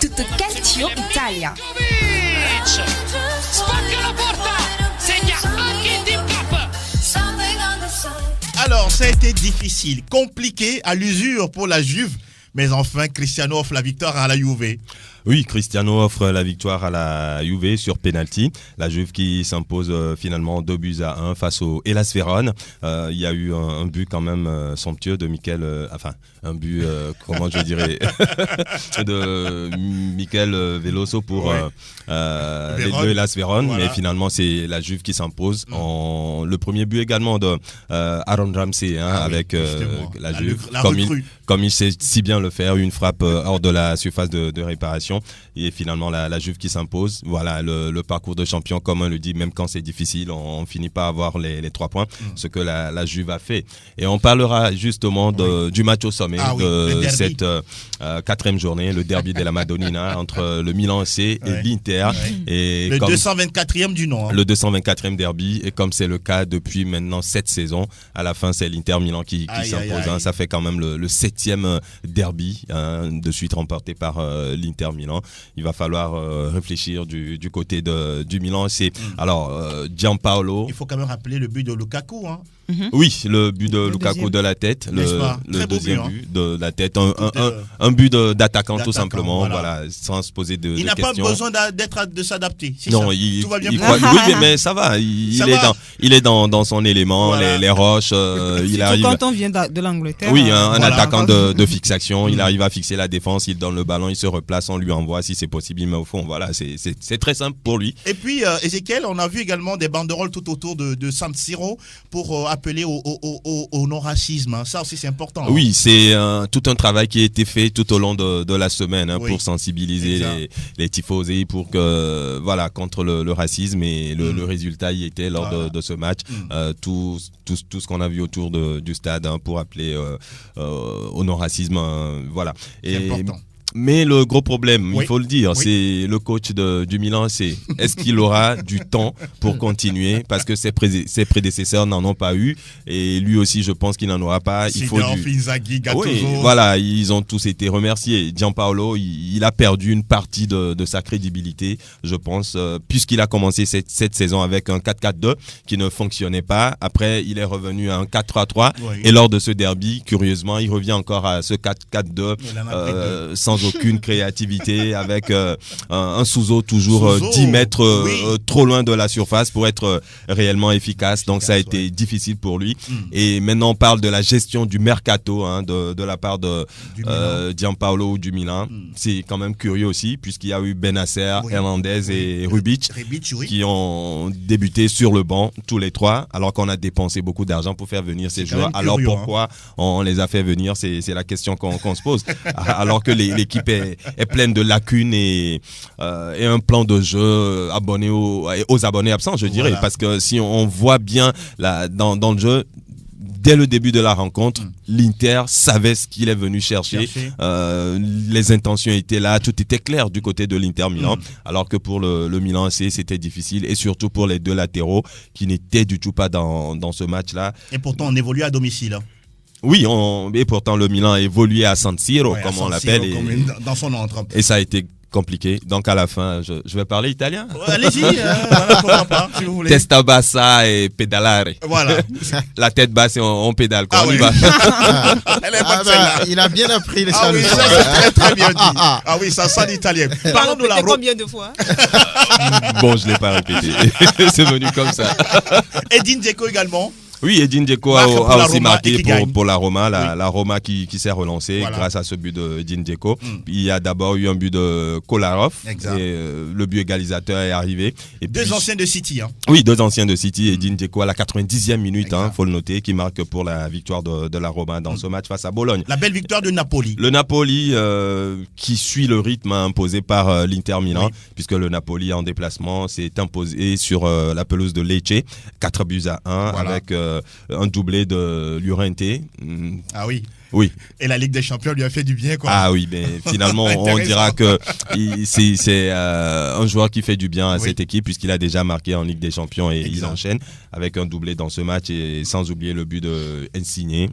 Tutto Calcio Italia. Alors, ça a été difficile, compliqué, à l'usure pour la Juve, mais enfin, Cristiano offre la victoire à la Juve. Oui, Cristiano offre la victoire à la Juve sur penalty. La Juve qui s'impose finalement 2-1 face au Hellas Vérone. Il y a eu un but quand même somptueux de Mikel, un but, comment je dirais, de Mikel Veloso pour les deux Hellas Vérone. Voilà. Mais finalement, c'est la Juve qui s'impose. Le premier but également de Aaron Ramsey avec la Juve, comme il sait si bien le faire, une frappe hors de la surface de réparation. Et finalement la Juve qui s'impose. Voilà le parcours de champion, comme on le dit, même quand c'est difficile, on finit pas à avoir les 3 points, ce que la Juve a fait. Et on parlera justement du match au sommet de cette 4e journée, le derby de la Madonnina entre le Milan AC et l'Inter. Et le 224e du nom. Hein. Le 224e derby, et comme c'est le cas depuis maintenant 7 saisons, à la fin c'est l'Inter Milan qui s'impose. Ça fait quand même le 7e derby de suite remporté par l'Inter Milan. Il va falloir réfléchir du côté du Milan. Alors Gianpaolo. Il faut quand même rappeler le but de Lukaku. Hein. Oui, le but de Lukaku de la tête, le deuxième but de la tête, un but d'attaquant tout simplement, voilà, sans se poser de questions. Il n'a pas besoin de s'adapter. Non, tout va bien. Oui, mais ça va. Il est dans son élément, voilà. les roches. Il arrive. Quand on vient de l'Angleterre. Oui, un attaquant de fixation. Il arrive à fixer la défense. Il donne le ballon, il se replace, on lui envoie si c'est possible. Mais au fond, voilà, c'est très simple pour lui. Et puis Ezekiel, on a vu également des banderoles tout autour de San Siro pour appeler au non-racisme. Ça aussi, c'est important. Oui, c'est tout un travail qui a été fait tout au long de la semaine pour sensibiliser les tifosi pour que, voilà, contre le racisme, et le résultat y était lors de ce match. Tout ce qu'on a vu autour du stade pour appeler au non-racisme. Voilà. C'est important. Mais le gros problème, il faut le dire, c'est le coach du Milan. Est-ce qu'il aura du temps pour continuer, parce que ses prédécesseurs n'en ont pas eu, et lui aussi, je pense qu'il n'en aura pas. Inzaghi, Gattuso. Oui, voilà, ils ont tous été remerciés. Gianpaolo, il a perdu une partie de sa crédibilité, je pense, puisqu'il a commencé cette saison avec un 4-4-2 qui ne fonctionnait pas. Après, il est revenu à un 4-3-3, et lors de ce derby, curieusement, il revient encore à ce 4-4-2 sans aucune créativité, avec un Suso toujours 10 mètres trop loin de la surface pour être réellement efficace. Donc ça a été difficile pour lui. Et maintenant on parle de la gestion du mercato de la part de Gianpaolo du Milan. C'est quand même curieux aussi, puisqu'il y a eu Bennacer, Hernandez et Rubic qui ont débuté sur le banc tous les 3, alors qu'on a dépensé beaucoup d'argent pour faire venir ces joueurs. Alors pourquoi on les a fait venir? C'est la question qu'on se pose. Alors que l'équipe est pleine de lacunes et un plan de jeu abonné aux abonnés absents, je dirais. Parce que si on voit bien dans le jeu, dès le début de la rencontre, l'Inter savait ce qu'il est venu chercher. Les intentions étaient là, tout était clair du côté de l'Inter Milan, alors que pour le Milan c'était difficile, et surtout pour les deux latéraux qui n'étaient du tout pas dans ce match-là. Et pourtant on évolue à domicile. Oui, et pourtant le Milan a évolué à San Siro, comme on l'appelle, dans son entre. Et ça a été compliqué. Donc à la fin, je vais parler italien. Allez-y, voilà, pourquoi pas, si vous voulez. Testa bassa et pedalare. Voilà. La tête basse et on pédale. Quand on y va. Il a bien appris les ça c'est très très bien dit. Ah oui, ça sent l'italien. Parlons de la combien de fois? Bon, je l'ai pas répété. C'est venu comme ça. Edin Dzeko également. Oui, Edin Dzeko a aussi marqué pour la Roma, la Roma qui s'est relancée grâce à ce but de Edin Dzeko. Il y a d'abord eu un but de Kolarov et le but égalisateur est arrivé. Et deux anciens de City. Oui, deux anciens de City. Edin Dzeko à la 90e minute, faut le noter, qui marque pour la victoire de la Roma dans ce match face à Bologne. La belle victoire de Napoli. Le Napoli qui suit le rythme imposé par l'Inter Milan, puisque le Napoli en déplacement s'est imposé sur la pelouse de Lecce, 4-1 avec un doublé de Llorente. Ah oui. Oui. Et la Ligue des Champions lui a fait du bien, quoi. Ah oui, mais finalement, on dira que c'est un joueur qui fait du bien à cette équipe, puisqu'il a déjà marqué en Ligue des Champions et il enchaîne avec un doublé dans ce match, et sans oublier le but de Insigne,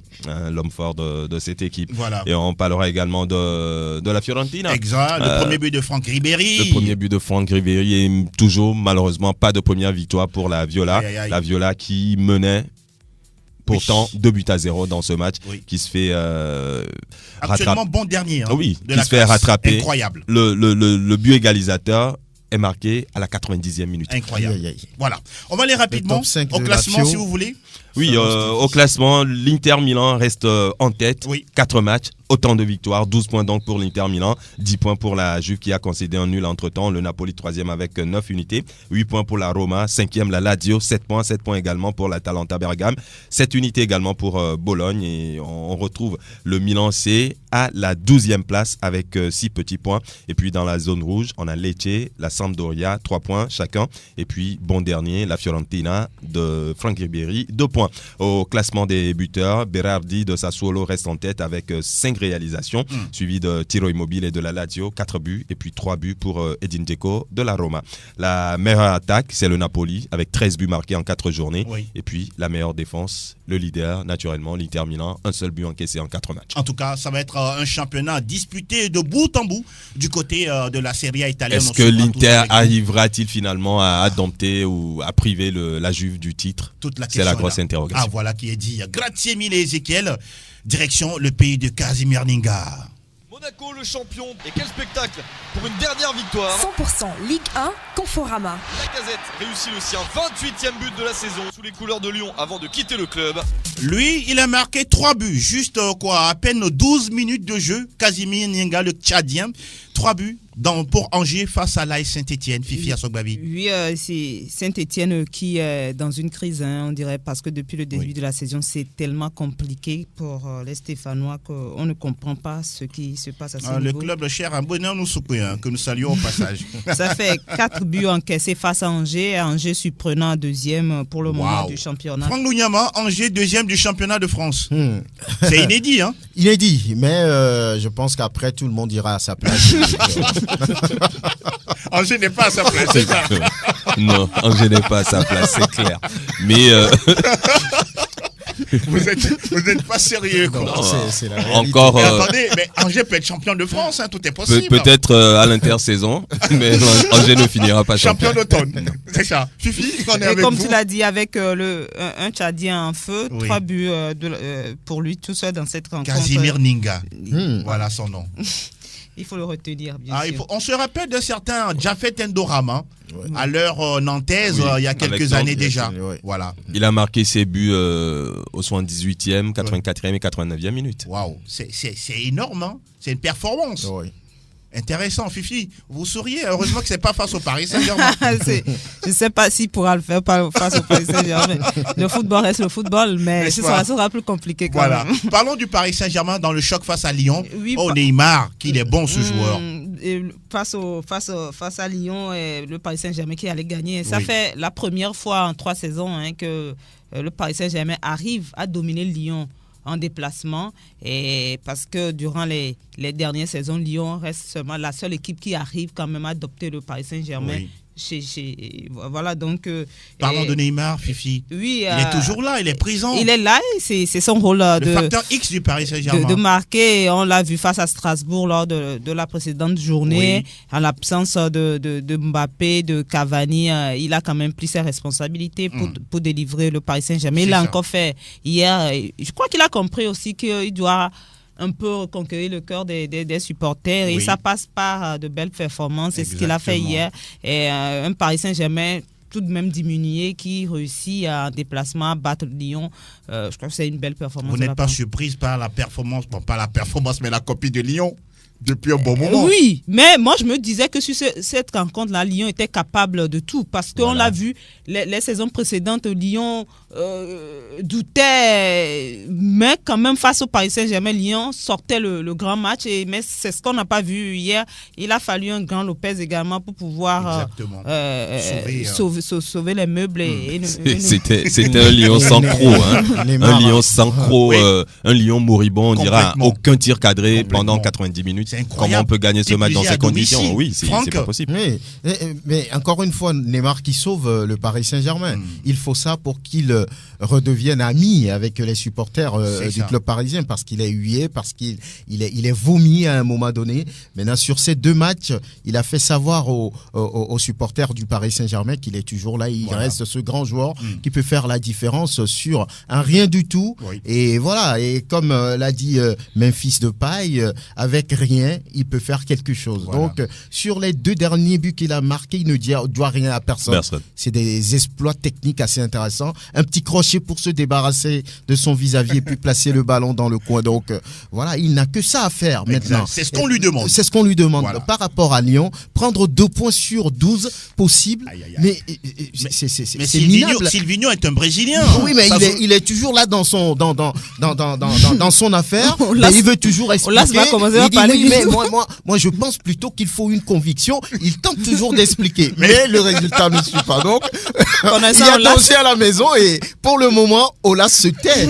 l'homme fort de cette équipe. Voilà. Et on parlera également de la Fiorentina. Exact. Le premier but de Franck Ribéry. Le premier but de Franck Ribéry, et toujours, malheureusement, pas de première victoire pour la Viola. La Viola qui menait pourtant 2-0 dans ce match, qui se fait actuellement bon dernier. Qui se fait rattraper. Incroyable. Le but égalisateur est marqué à la 90e minute. Incroyable. Voilà. On va aller rapidement au classement si vous voulez. Oui, au classement, l'Inter Milan reste en tête. 4 matchs, autant de victoires, 12 points donc pour l'Inter Milan, 10 points pour la Juve qui a concédé un nul entre-temps, le Napoli 3e avec 9 unités, 8 points pour la Roma, 5e la Lazio, 7 points également pour l'Atalanta Bergame, 7 unités également pour Bologne, et on retrouve le Milan C à la 12e place avec 6 petits points. Et puis dans la zone rouge, on a Lecce, la Sampdoria, 3 points chacun, et puis bon dernier, la Fiorentina de Franck Ribéry, 2 points. Au classement des buteurs, Berardi de Sassuolo reste en tête avec 5 réalisations, suivi de Tiro Immobile et de la Lazio, 4 buts, et puis 3 buts pour Edin Dzeko de la Roma. La meilleure attaque, c'est le Napoli, avec 13 buts marqués en 4 journées. Et puis la meilleure défense, le leader, naturellement, l'Inter Milan, un seul but encaissé en 4 matchs. En tout cas, ça va être un championnat disputé de bout en bout du côté de la Serie A italienne. Est-ce que l'Inter arrivera-t-il finalement à dompter ou à priver la Juve du titre? C'est la grosse interrogation. Ah, voilà qui est dit. Grazie mille, Ezekiel. Direction le pays de Casimir Ninga. Monaco, le champion. Et quel spectacle pour une dernière victoire. 100% Ligue 1, Conforama. Lacazette réussit le sien, 28e but de la saison sous les couleurs de Lyon avant de quitter le club. Lui, il a marqué 3 buts, juste à peine 12 minutes de jeu. Casimir Ninga, le Tchadien, 3 buts pour Angers face à l'AS Saint-Etienne. Fifi Assogbavi. Oui, c'est Saint-Etienne qui est dans une crise, on dirait, parce que depuis le début de la saison, c'est tellement compliqué pour les Stéphanois qu'on ne comprend pas ce qui se passe à ce niveau. Le club cher, un bonheur nous souper, que nous saluons au passage. Ça fait 4 buts encaissés face à Angers. Angers surprenant deuxième pour le moment du championnat. Franck Lougnama, Angers deuxième du championnat de France. C'est inédit, hein? Inédit, mais je pense qu'après tout le monde ira à sa place. Angers n'est pas à sa place, c'est ça? Non, Angers n'est pas à sa place, c'est clair. Mais vous êtes pas sérieux, quoi. Non, c'est la réalité. Encore. Mais attendez, mais Angers peut être champion de France, hein, tout est possible. Peut-être à l'intersaison, mais Angers ne finira pas champion d'automne. C'est ça. Fifi, on est avec comme vous. tu l'as dit, avec un Tchadien en feu, 3 buts pour lui tout seul dans cette rencontre. Casimir Ninga. Voilà son nom. Il faut le retenir, bien sûr. On se rappelle de certains Jafet Endorama, à l'heure nantaise, il y a quelques années déjà. Voilà. Il a marqué ses buts au 78e, 84e et 89e minute. Waouh, c'est énorme, hein? C'est une performance. Intéressant, Fifi. Vous souriez. Heureusement que c'est pas face au Paris Saint-Germain. Je ne sais pas s'il pourra le faire face au Paris Saint-Germain. Le football reste le football, mais ce sera plus compliqué quand même. Parlons du Paris Saint-Germain dans le choc face à Lyon. Neymar, qu'il est bon ce joueur. Face à Lyon, le Paris Saint-Germain qui allait gagner. Ça fait la première fois en 3 saisons que le Paris Saint-Germain arrive à dominer Lyon en déplacement, et parce que durant les dernières saisons, Lyon reste seulement la seule équipe qui arrive quand même à adopter le Paris Saint-Germain. Voilà, donc parlons de Neymar, Fifi. Oui, il est toujours là, il est présent. Il est là, c'est son rôle le facteur X du Paris Saint-Germain. De marquer. On l'a vu face à Strasbourg lors de la précédente journée, en l'absence de Mbappé, de Cavani, il a quand même pris ses responsabilités pour délivrer le Paris Saint-Germain. Il l'a encore fait hier. Je crois qu'il a compris aussi qu'il doit un peu conquérir le cœur des supporters, et ça passe par de belles performances. C'est ce qu'il a fait hier. Et un Paris Saint-Germain tout de même diminué, qui réussit en déplacement à battre Lyon. Je crois que c'est une belle performance. Vous n'êtes pas surprise par la performance, bon, pas la performance, mais la copie de Lyon depuis un bon moment. Oui, mais moi je me disais que sur cette rencontre-là, Lyon était capable de tout parce qu'on l'a vu, les saisons précédentes, Lyon doutait, mais quand même face au Paris Saint-Germain, Lyon sortait le grand match, mais c'est ce qu'on n'a pas vu hier. Il a fallu un grand Lopez également pour pouvoir sauver les meubles. C'était un Lyon sans croc, un Lyon sans croc, un Lyon moribond, on dira, aucun tir cadré pendant 90 minutes. Comment on peut gagner ce match dans ces conditions? Oui, c'est pas possible. Mais encore une fois, Neymar qui sauve le Paris Saint-Germain. Il faut ça pour qu'il redevienne ami avec les supporters du club parisien, parce qu'il est hué, parce qu'il est vomi à un moment donné. Maintenant, sur ces 2 matchs, il a fait savoir aux supporters du Paris Saint-Germain qu'il est toujours là. Il reste ce grand joueur qui peut faire la différence sur un rien du tout. Et voilà, et comme l'a dit Memphis Depay, avec rien, il peut faire quelque chose. Donc, sur les 2 derniers buts qu'il a marqués, il ne doit rien à personne. C'est des exploits techniques assez intéressants. Un petit crochet pour se débarrasser de son vis-à-vis et puis placer le ballon dans le coin. Donc, voilà, il n'a que ça à faire maintenant. C'est ce qu'on lui demande. C'est ce qu'on lui demande. Par rapport à Lyon, prendre 2 points sur 12 possible. Mais c'est minable. Silvinho est un Brésilien. Oui, mais il est toujours là dans son affaire. Mais il veut toujours expliquer. Mais moi, je pense plutôt qu'il faut une conviction. Il tente toujours d'expliquer, mais le résultat ne suit pas. Donc, il y a danger à la maison et pour le moment, Olas se tait.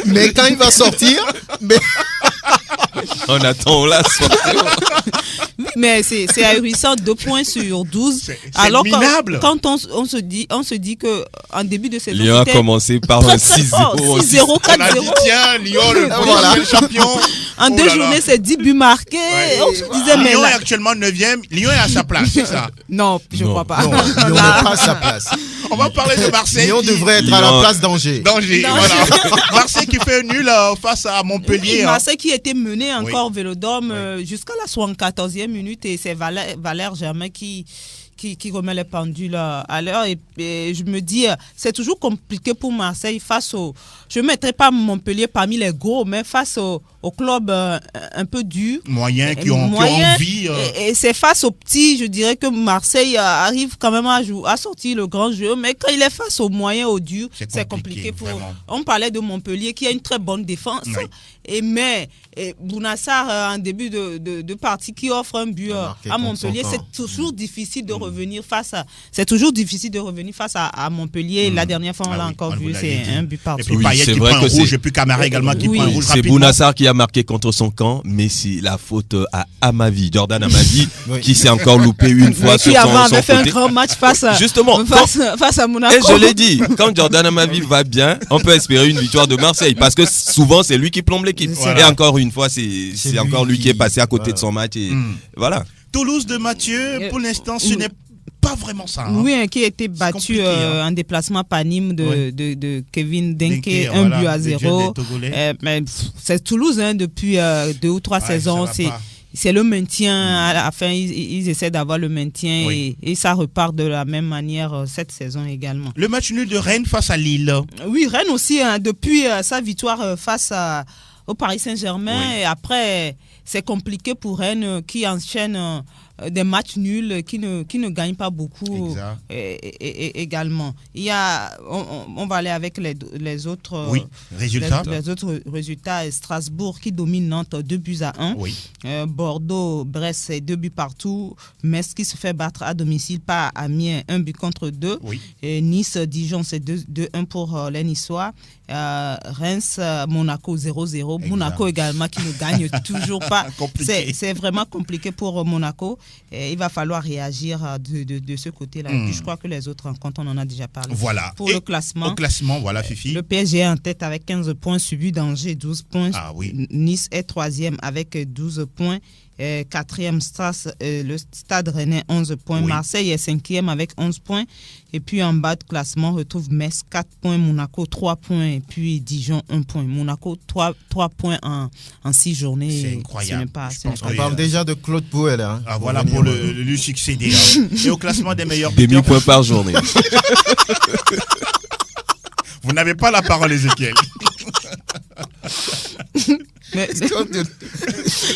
Mais quand il va sortir, on attend Olas sortir. Oui, mais c'est ahurissant, 2 points sur 12. C'est alors minable. Quand on se dit que en début de saison, Lyon a commencé par un 6-0. 6-0, 4-0. On a dit, tiens, Lyon, le champion. En 2 journées, c'est 10 buts marqués. On se disait, mais Lyon là... est actuellement 9e. Lyon est à sa place, c'est ça? Non, je ne crois pas. non, Lyon n'est pas à sa place. On va parler de Marseille. Lyon devrait être à la place d'Angers. Voilà. Marseille qui fait nul face à Montpellier. Oui, Marseille qui était mené encore au Vélodrome jusqu'à la 74e minute, et c'est Valère Germain qui remet les pendules à l'heure. Et je me dis, c'est toujours compliqué pour Marseille face au... Je ne mettrai pas Montpellier parmi les gros, mais face au club un peu dur. Moyens qui ont envie. Et c'est face aux petits, je dirais que Marseille arrive quand même à sortir le grand jeu, mais quand il est face aux moyens, aux durs, c'est compliqué pour... On parlait de Montpellier qui a une très bonne défense. Mais Bounassar, en début de partie, qui offre un but à Montpellier, c'est toujours difficile de revenir face à... C'est toujours difficile de revenir face à Montpellier. La dernière fois, on l'a encore vu, c'est un but partout. Et puis Payet qui prend un rouge, et puis Camara également qui prend un rouge rapidement. C'est Bounassar qui a marqué contre son camp, mais c'est la faute à Amavi, Jordan Amavi, qui s'est encore loupé une fois sur son côté. Qui avait fait un grand match face à Monaco. Et je l'ai dit, quand Jordan Amavi va bien, on peut espérer une victoire de Marseille, parce que souvent c'est lui qui plombe l'équipe. Et encore une fois, c'est encore lui qui est passé à côté de son match. Et voilà. Toulouse de Mathieu, pour l'instant, ce n'est pas vraiment ça. Oui, qui a été battu en déplacement par Nîmes de Kevin Denke, 1-0. Mais c'est Toulouse depuis 2 ou 3 saisons. C'est le maintien. À la fin, ils essaient d'avoir le maintien et ça repart de la même manière cette saison également. Le match nul de Rennes face à Lille. Oui, Rennes aussi, depuis sa victoire face au Paris Saint-Germain. Et après, c'est compliqué pour Rennes qui enchaîne des matchs nuls, qui ne gagnent pas beaucoup également. On va aller avec les autres résultats. Les autres résultats. Strasbourg qui domine Nantes 2-1. Bordeaux, Brest, c'est 2 buts partout. Metz qui se fait battre à domicile par Amiens, 1-2. Et Nice, Dijon, c'est 2-1 pour les Niçois. Reims, Monaco 0-0. Monaco également qui ne gagne toujours pas. C'est vraiment compliqué pour Monaco. Et il va falloir réagir de ce côté-là. Et puis je crois que les autres rencontres, on en a déjà parlé. Voilà. Pour le classement. Au classement, voilà, Fifi. Le PSG est en tête avec 15 points, suivi d'Angers 12 points. Nice est 3e avec 12 points. Quatrième, le Stade Rennais, 11 points. Oui. Marseille est cinquième avec 11 points. Et puis en bas de classement, on retrouve Metz, 4 points. Monaco, 3 points. Et puis Dijon, 1 point. Monaco, 3 points en 6 journées. C'est incroyable. On parle déjà de Claude Puel. Hein, voilà pour lui succéder. Hein. Et au classement des meilleurs buteurs. Demi-point par journée. Vous n'avez pas la parole, Ézéchiel.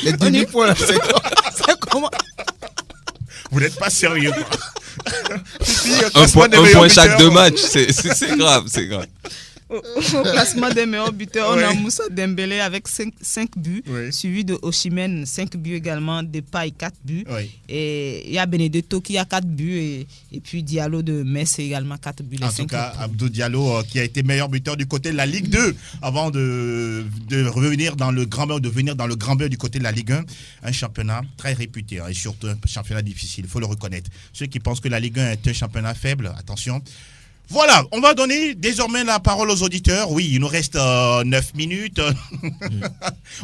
Les demi-points, c'est comment? Vous n'êtes pas sérieux, quoi. Un point chaque 2 matchs, c'est grave, c'est grave. Au classement des meilleurs buteurs, on a Moussa Dembélé avec 5 buts, suivi de Osimhen, 5 buts également, Depay 4 buts. Et il y a Benedetto qui a 4 buts et puis Diallo de Metz également 4 buts. En tout cas, Abdou Diallo qui a été meilleur buteur du côté de la Ligue 2 avant de revenir dans le grand bain du côté de la Ligue 1. Un championnat très réputé et surtout un championnat difficile, il faut le reconnaître. Ceux qui pensent que la Ligue 1 est un championnat faible, attention. Voilà, on va donner désormais la parole aux auditeurs. Oui, il nous reste 9 minutes.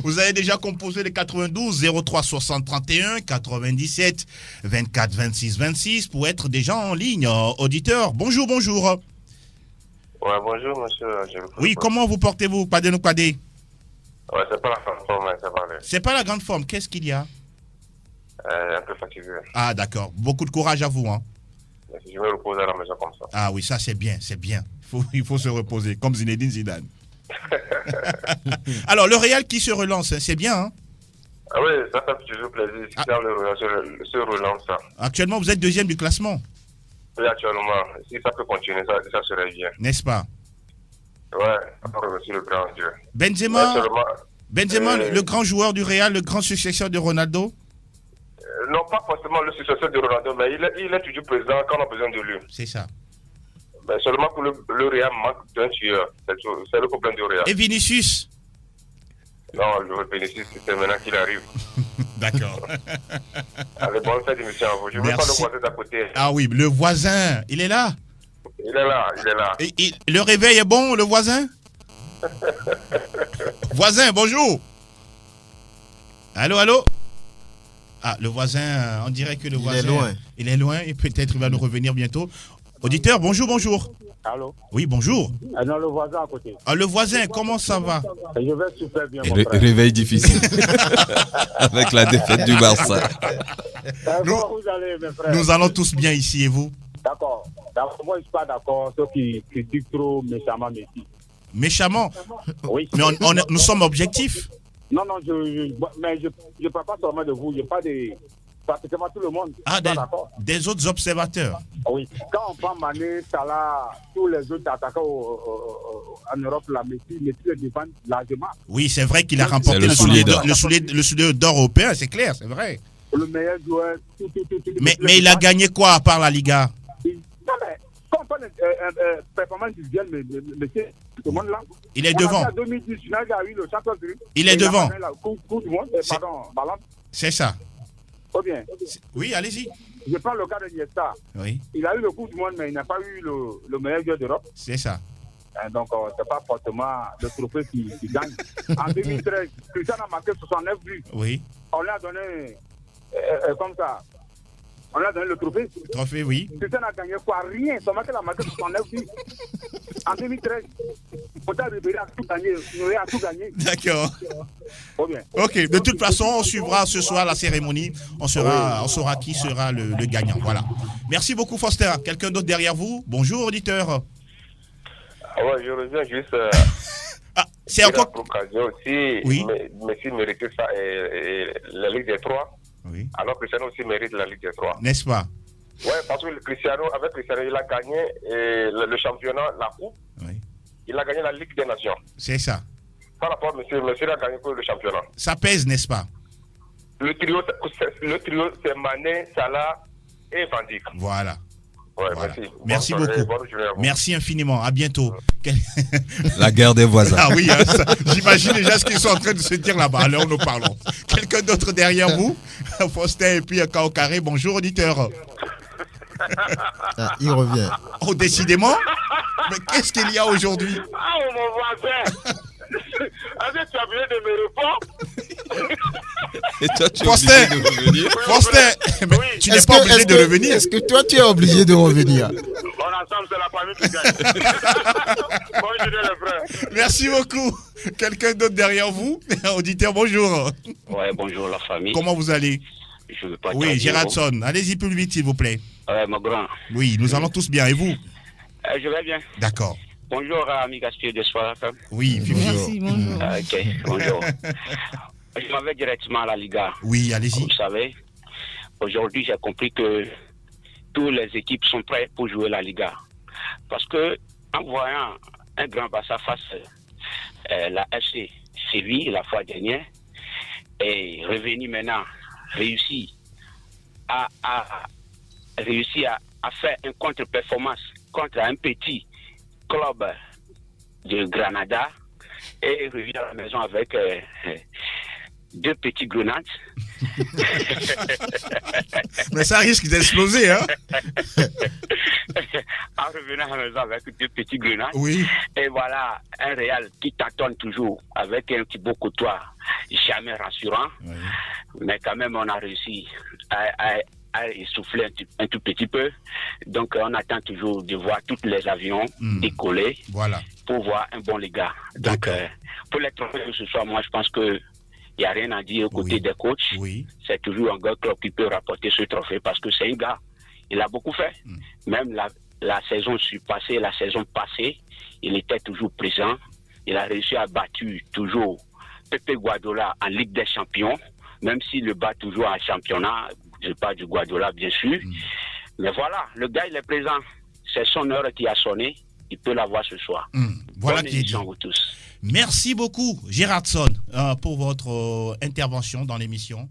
Vous avez déjà composé les 92 03 60 31 97 24 26 26 pour être déjà en ligne. Auditeur, bonjour. Ouais, bonjour, monsieur. Oui, comment vous portez-vous, Kwadé nous Kwadé? Ouais, c'est pas la grande forme, ça va aller. C'est pas la grande forme, qu'est-ce qu'il y a? Un peu fatigué. Ah, d'accord. Beaucoup de courage à vous, hein. Je me repose à la maison comme ça. Ah oui, ça c'est bien. Il faut se reposer, comme Zinedine Zidane. Alors, le Real qui se relance, hein, c'est bien, hein? Ah oui, ça fait toujours plaisir. Si le Real se relance, ça. Actuellement, vous êtes deuxième du classement. Oui, actuellement. Si ça peut continuer, ça serait bien. N'est-ce pas? Ouais, on peut remercier le grand Dieu. Benzema, le grand joueur du Real, le grand successeur de Ronaldo? Non, pas forcément le successeur de Ronaldo, mais il est toujours présent quand on a besoin de lui. C'est ça. Mais seulement que le Real manque d'un tueur. C'est le problème du Real. Et Vinicius? Non, le Vinicius, c'est maintenant qu'il arrive. D'accord. Allez, bonne fête d'émission à vous. Je veux pas le voisin d'à côté. Ah oui, le voisin, il est là? Il est là. Et le réveil est bon, le voisin? Voisin, bonjour. Allô? Ah, le voisin, on dirait que le voisin... Il est loin et peut-être il va nous revenir bientôt. Auditeur, bonjour. Allô? Oui, bonjour. Non, le voisin à côté. Ah, le voisin, comment ça va? Je vais super bien, Réveil difficile. Avec la défaite du Barça. Comment vous allez, mes frères? Nous allons tous bien ici, et vous? D'accord. Moi, je ne suis pas d'accord. Ceux qui critiquent trop méchamment Messi. Méchamment? Oui. Mais nous sommes objectifs. Non, je ne parle pas seulement de vous, je parle de pratiquement tout le monde. Ah, des autres observateurs. Oui. Quand on prend Mané, Salah, tous les autres attaquants en Europe, Messi le défend largement. Oui, c'est vrai qu'il a remporté le soulier d'or européen, c'est clair, c'est vrai. Le meilleur joueur, tout. Mais il a gagné quoi à part la Liga? Non, mais quand on parle de performance individuelle, monsieur, tout le monde là. Il est devant. En 2010, il a eu le champion du monde. Il est devant. Ballon. C'est ça. Ou bien. Oui, allez-y. Je prends le cas de Niesta. Oui. Il a eu le Coupe du Monde, mais il n'a pas eu le meilleur joueur d'Europe. C'est ça. Donc, c'est pas forcément le trophée qui gagne. En 2013, Cristiano a marqué 69 buts. Oui. On lui a donné comme ça. On lui a donné le trophée. Trophée, oui. Cristiano a gagné quoi? Rien. Seulement qu'il a marqué 69 buts. En 2013, Kota Ribéry a tout gagné. Noé a tout gagné. D'accord. Bien. Ok, de toute façon, on suivra ce soir la cérémonie. On saura qui sera le gagnant. Voilà. Merci beaucoup, Foster. Quelqu'un d'autre derrière vous? Bonjour, auditeur. Ouais, je reviens juste. C'est encore. L'occasion aussi. Oui. Messi mérite ça et la Ligue des Trois. Oui. Alors Cristiano aussi mérite la Ligue des Trois. N'est-ce pas? Oui, parce que avec Cristiano, il a gagné le championnat, la Coupe. Oui. Il a gagné la Ligue des Nations. C'est ça. Par rapport à monsieur a gagné que le championnat. Ça pèse, n'est-ce pas? Le trio, c'est Mané, Salah et Van Dijk. Voilà. Ouais, voilà. Merci beaucoup. Merci infiniment. À bientôt. La guerre des voisins. Ah oui, j'imagine déjà ce qu'ils sont en train de se dire là-bas. Alors nous parlons. Quelqu'un d'autre derrière vous? Faustin et puis Kao Carré. Bonjour, auditeur. Il revient. Oh, décidément. Mais qu'est-ce qu'il y a aujourd'hui? Ah, mon voisin. Est-ce que tu as besoin de me répondre? Et toi, tu es Faustin, obligé de revenir. Faustin, mais tu n'es pas obligé de revenir. Est-ce que toi, tu es obligé de revenir? On ensemble, c'est la famille qui gagne. Bonjour les frères. Merci beaucoup. Quelqu'un d'autre derrière vous? Auditeur, bonjour. Ouais, bonjour la famille. Comment vous allez? Je veux pas Oui, Gérardson. Allez-y plus vite, s'il vous plaît. Ouais, mon grand. Oui, nous allons tous bien. Et vous? Je vais bien. D'accord. Bonjour à Ami Gaspard de Soir. Oui, Merci, bonjour. Ok, bonjour. Je m'en vais directement à la Liga. Oui, allez-y. Vous savez, aujourd'hui, j'ai compris que toutes les équipes sont prêtes pour jouer la Liga. Parce que, en voyant un grand Barça face la FC Séville la fois dernière, et revenu maintenant, réussi à faire une contre-performance contre un petit club de Granada et revient à la maison avec 2 petits grenades. Mais ça risque d'exploser, hein? En revenant à la maison avec 2 petits grenades. Oui. Et voilà, un Real qui tâtonne toujours avec un Thibaut Courtois jamais rassurant. Oui. Mais quand même, on a réussi à essouffler un tout petit peu. Donc, on attend toujours de voir tous les avions décoller pour voir un bon Liga. Donc, pour les trophées de ce soir, moi, je pense que il n'y a rien à dire aux côtés des coachs. Oui. C'est toujours un gars club qui peut rapporter ce trophée parce que c'est un gars. Il a beaucoup fait. Même la saison passée, il était toujours présent. Il a réussi à battre toujours Pepe Guardiola en Ligue des Champions, même s'il le bat toujours en championnat. Je parle du Guardiola, bien sûr. Mais voilà, le gars, il est présent. C'est son heure qui a sonné. Il peut l'avoir ce soir. Voilà qui est dit. Vous tous. Merci beaucoup, Gérardson, pour votre intervention dans l'émission.